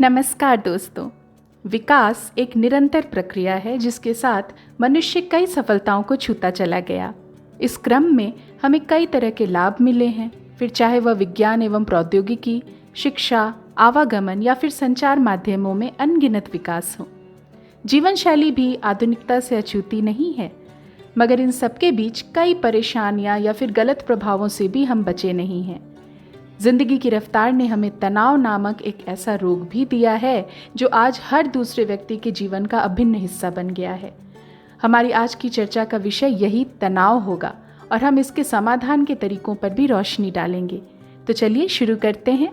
नमस्कार दोस्तों। विकास एक निरंतर प्रक्रिया है जिसके साथ मनुष्य कई सफलताओं को छूता चला गया। इस क्रम में हमें कई तरह के लाभ मिले हैं, फिर चाहे वह विज्ञान एवं प्रौद्योगिकी, शिक्षा, आवागमन या फिर संचार माध्यमों में अनगिनत विकास हो। जीवन शैली भी आधुनिकता से अछूती नहीं है, मगर इन सबके बीच कई परेशानियां या फिर गलत प्रभावों से भी हम बचे नहीं हैं। जिंदगी की रफ्तार ने हमें तनाव नामक एक ऐसा रोग भी दिया है जो आज हर दूसरे व्यक्ति के जीवन का अभिन्न हिस्सा बन गया है। हमारी आज की चर्चा का विषय यही तनाव होगा और हम इसके समाधान के तरीकों पर भी रोशनी डालेंगे। तो चलिए शुरू करते हैं।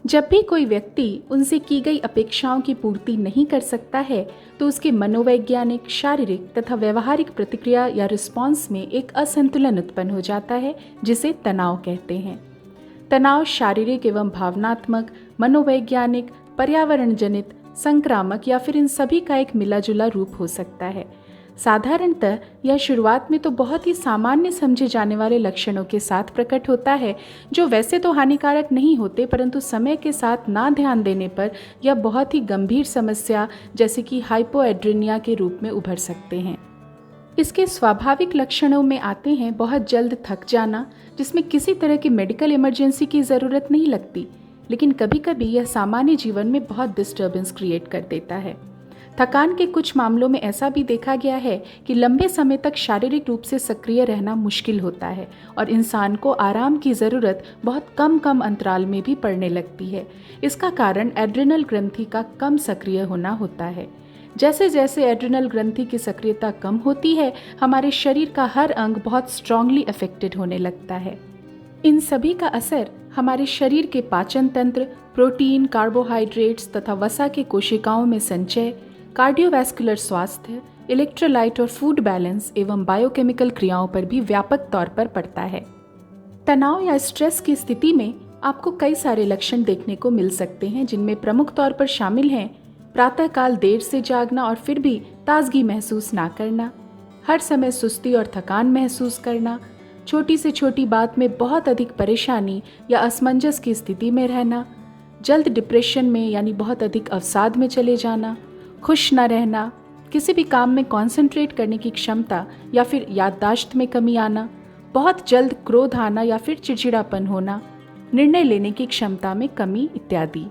जब भी कोई व्यक्ति उनसे की गई अपेक्षाओं की पूर्ति नहीं कर सकता है तो उसके मनोवैज्ञानिक, शारीरिक तथा व्यवहारिक प्रतिक्रिया या रिस्पॉन्स में एक असंतुलन उत्पन्न हो जाता है, जिसे तनाव कहते हैं। तनाव शारीरिक एवं भावनात्मक, मनोवैज्ञानिक, पर्यावरण जनित, संक्रामक या फिर इन सभी का एक मिला जुला रूप हो सकता है। साधारणतः यह शुरुआत में तो बहुत ही सामान्य समझे जाने वाले लक्षणों के साथ प्रकट होता है, जो वैसे तो हानिकारक नहीं होते, परंतु समय के साथ ना ध्यान देने पर यह बहुत ही गंभीर समस्या जैसे कि हाइपोएड्रेनिया के रूप में उभर सकते हैं। इसके स्वाभाविक लक्षणों में आते हैं बहुत जल्द थक जाना, जिसमें किसी तरह की मेडिकल इमरजेंसी की ज़रूरत नहीं लगती, लेकिन कभी कभी यह सामान्य जीवन में बहुत डिस्टर्बेंस क्रिएट कर देता है। थकान के कुछ मामलों में ऐसा भी देखा गया है कि लंबे समय तक शारीरिक रूप से सक्रिय रहना मुश्किल होता है और इंसान को आराम की ज़रूरत बहुत कम अंतराल में भी पड़ने लगती है। इसका कारण एड्रिनल ग्रंथि का कम सक्रिय होना होता है। जैसे जैसे एड्रिनल ग्रंथि की सक्रियता कम होती है, हमारे शरीर का हर अंग बहुत स्ट्रांगली अफेक्टेड होने लगता है। इन सभी का असर हमारे शरीर के पाचन तंत्र, प्रोटीन, कार्बोहाइड्रेट्स तथा वसा के कोशिकाओं में संचय, कार्डियोवैस्कुलर स्वास्थ्य, इलेक्ट्रोलाइट और फूड बैलेंस एवं बायोकेमिकल क्रियाओं पर भी व्यापक तौर पर पड़ता है। तनाव या स्ट्रेस की स्थिति में आपको कई सारे लक्षण देखने को मिल सकते हैं, जिनमें प्रमुख तौर पर शामिल हैं प्रातःकाल देर से जागना और फिर भी ताजगी महसूस ना करना, हर समय सुस्ती और थकान महसूस करना, छोटी से छोटी बात में बहुत अधिक परेशानी या असमंजस की स्थिति में रहना, जल्द डिप्रेशन में यानी बहुत अधिक अवसाद में चले जाना, खुश न रहना, किसी भी काम में कंसंट्रेट करने की क्षमता या फिर याददाश्त में कमी आना, बहुत जल्द क्रोध आना या फिर चिड़चिड़ापन होना, निर्णय लेने की क्षमता में कमी इत्यादि।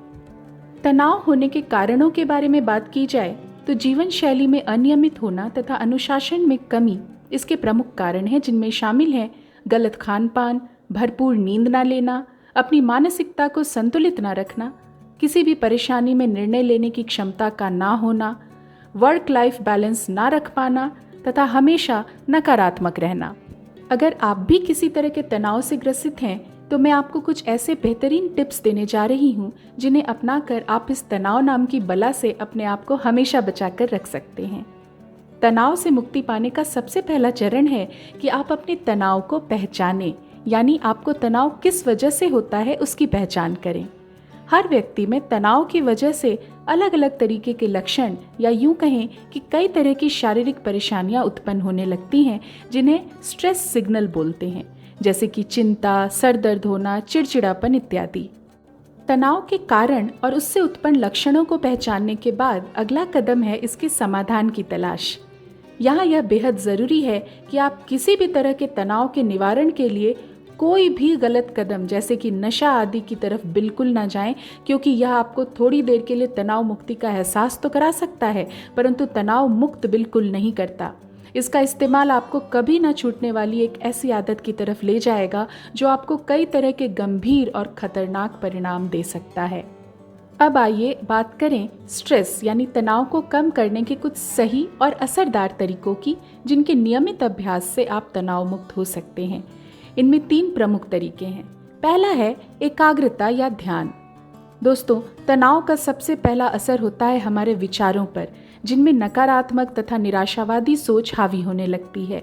तनाव होने के कारणों के बारे में बात की जाए तो जीवन शैली में अनियमित होना तथा अनुशासन में कमी इसके प्रमुख कारण हैं, जिनमें शामिल हैं गलत खान पान, भरपूर नींद न लेना, अपनी मानसिकता को संतुलित न रखना, किसी भी परेशानी में निर्णय लेने की क्षमता का ना होना, वर्क लाइफ बैलेंस ना रख पाना तथा हमेशा नकारात्मक रहना। अगर आप भी किसी तरह के तनाव से ग्रसित हैं तो मैं आपको कुछ ऐसे बेहतरीन टिप्स देने जा रही हूँ जिन्हें अपनाकर आप इस तनाव नाम की बला से अपने आप को हमेशा बचाकर रख सकते हैं। तनाव से मुक्ति पाने का सबसे पहला चरण है कि आप अपने तनाव को पहचानें, यानी आपको तनाव किस वजह से होता है उसकी पहचान करें। हर व्यक्ति में तनाव की वजह से अलग अलग तरीके के लक्षण या यूं कहें कि कई तरह की शारीरिक परेशानियां उत्पन्न होने लगती हैं, जिन्हें स्ट्रेस सिग्नल बोलते हैं, जैसे कि चिंता, सर दर्द होना, चिड़चिड़ापन इत्यादि। तनाव के कारण और उससे उत्पन्न लक्षणों को पहचानने के बाद अगला कदम है इसके समाधान की तलाश। यहाँ यह बेहद ज़रूरी है कि आप किसी भी तरह के तनाव के निवारण के लिए कोई भी गलत कदम जैसे कि नशा आदि की तरफ बिल्कुल ना जाएं, क्योंकि यह आपको थोड़ी देर के लिए तनाव मुक्ति का एहसास तो करा सकता है, परंतु तनाव मुक्त बिल्कुल नहीं करता। इसका इस्तेमाल आपको कभी ना छूटने वाली एक ऐसी आदत की तरफ ले जाएगा जो आपको कई तरह के गंभीर और खतरनाक परिणाम दे सकता है। अब आइए बात करें स्ट्रेस यानी तनाव को कम करने के कुछ सही और असरदार तरीकों की, जिनके नियमित अभ्यास से आप तनाव मुक्त हो सकते हैं। इनमें 3 प्रमुख तरीके हैं। पहला है एकाग्रता या ध्यान। दोस्तों, तनाव का सबसे पहला असर होता है हमारे विचारों पर, जिनमें नकारात्मक तथा निराशावादी सोच हावी होने लगती है।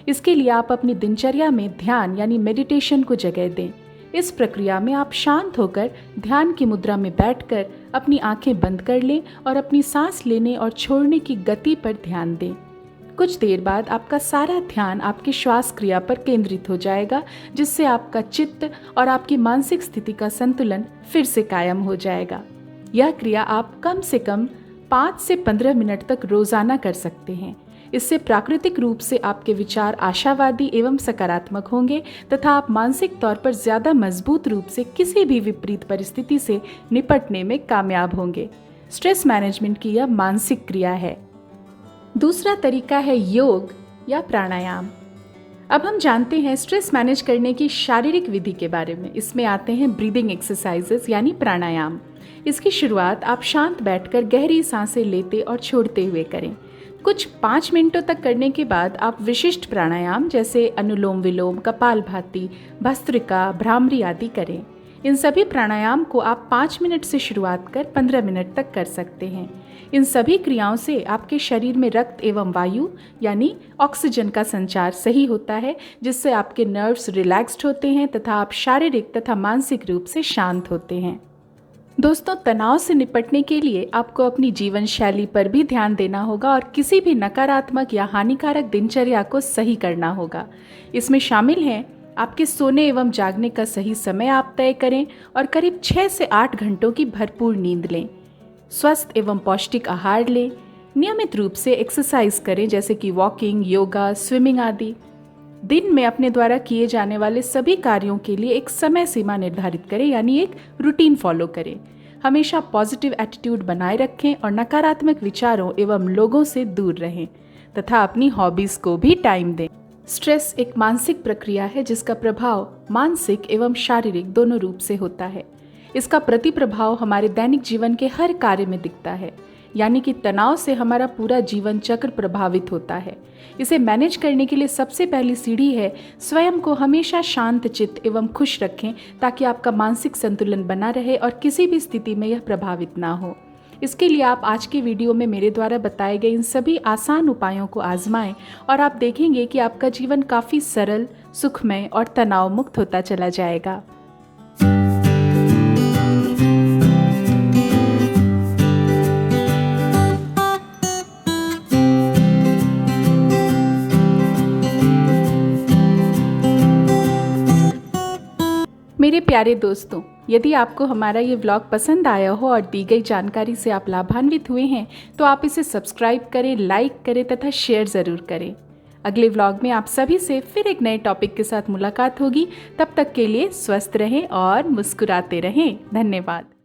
इसके लिए आप अपनी दिनचर्या में ध्यान यानी मेडिटेशन को जगह दें। इस प्रक्रिया में आप शांत होकर ध्यान की मुद्रा में बैठकर अपनी आंखें बंद कर लें और अपनी सांस लेने और छोड़ने की गति पर ध्यान दें। कुछ देर बाद आपका सारा ध्यान आपकी श्वास क्रिया पर केंद्रित हो जाएगा, जिससे आपका चित्त और आपकी मानसिक स्थिति का संतुलन फिर से कायम हो जाएगा। यह क्रिया आप कम से कम 5 से 15 मिनट तक रोजाना कर सकते हैं। इससे प्राकृतिक रूप से आपके विचार आशावादी एवं सकारात्मक होंगे तथा आप मानसिक तौर पर ज्यादा मजबूत रूप से किसी भी विपरीत परिस्थिति से निपटने में कामयाब होंगे। स्ट्रेस मैनेजमेंट की यह मानसिक क्रिया है। दूसरा तरीका है योग या प्राणायाम। अब हम जानते हैं स्ट्रेस मैनेज करने की शारीरिक विधि के बारे में। इसमें आते हैं ब्रीदिंग एक्सरसाइजेस यानी प्राणायाम। इसकी शुरुआत आप शांत बैठकर गहरी सांसें लेते और छोड़ते हुए करें। कुछ 5 मिनटों तक करने के बाद आप विशिष्ट प्राणायाम जैसे अनुलोम विलोम, कपालभाति, भस्त्रिका, भ्रामरी आदि करें। इन सभी प्राणायाम को आप 5 मिनट से शुरुआत कर 15 मिनट तक कर सकते हैं। इन सभी क्रियाओं से आपके शरीर में रक्त एवं वायु यानी ऑक्सीजन का संचार सही होता है, जिससे आपके नर्व्स रिलैक्स्ड होते हैं तथा आप शारीरिक तथा मानसिक रूप से शांत होते हैं। दोस्तों, तनाव से निपटने के लिए आपको अपनी जीवन शैली पर भी ध्यान देना होगा और किसी भी नकारात्मक या हानिकारक दिनचर्या को सही करना होगा। इसमें शामिल हैं आपके सोने एवं जागने का सही समय आप तय करें और करीब 6 से 8 घंटों की भरपूर नींद लें। स्वस्थ एवं पौष्टिक आहार लें। नियमित रूप से एक्सरसाइज करें जैसे कि वॉकिंग, योगा, स्विमिंग आदि। दिन में अपने द्वारा किए जाने वाले सभी कार्यों के लिए एक समय सीमा निर्धारित करें यानी एक रूटीन फॉलो करें। हमेशा पॉजिटिव एटीट्यूड बनाए रखें और नकारात्मक विचारों एवं लोगों से दूर रहें तथा अपनी हॉबीज को भी टाइम दें। स्ट्रेस एक मानसिक प्रक्रिया है जिसका प्रभाव मानसिक एवं शारीरिक दोनों रूप से होता है। इसका प्रतिप्रभाव हमारे दैनिक जीवन के हर कार्य में दिखता है, यानी कि तनाव से हमारा पूरा जीवन चक्र प्रभावित होता है। इसे मैनेज करने के लिए सबसे पहली सीढ़ी है स्वयं को हमेशा शांत चित्त एवं खुश रखें ताकि आपका मानसिक संतुलन बना रहे और किसी भी स्थिति में यह प्रभावित ना हो। इसके लिए आप आज के वीडियो में मेरे द्वारा बताए गए इन सभी आसान उपायों को आजमाएं और आप देखेंगे कि आपका जीवन काफ़ी सरल, सुखमय और तनाव मुक्त होता चला जाएगा। मेरे प्यारे दोस्तों, यदि आपको हमारा ये व्लॉग पसंद आया हो और दी गई जानकारी से आप लाभान्वित हुए हैं तो आप इसे सब्सक्राइब करें, लाइक करें तथा शेयर ज़रूर करें। अगले व्लॉग में आप सभी से फिर एक नए टॉपिक के साथ मुलाकात होगी। तब तक के लिए स्वस्थ रहें और मुस्कुराते रहें। धन्यवाद।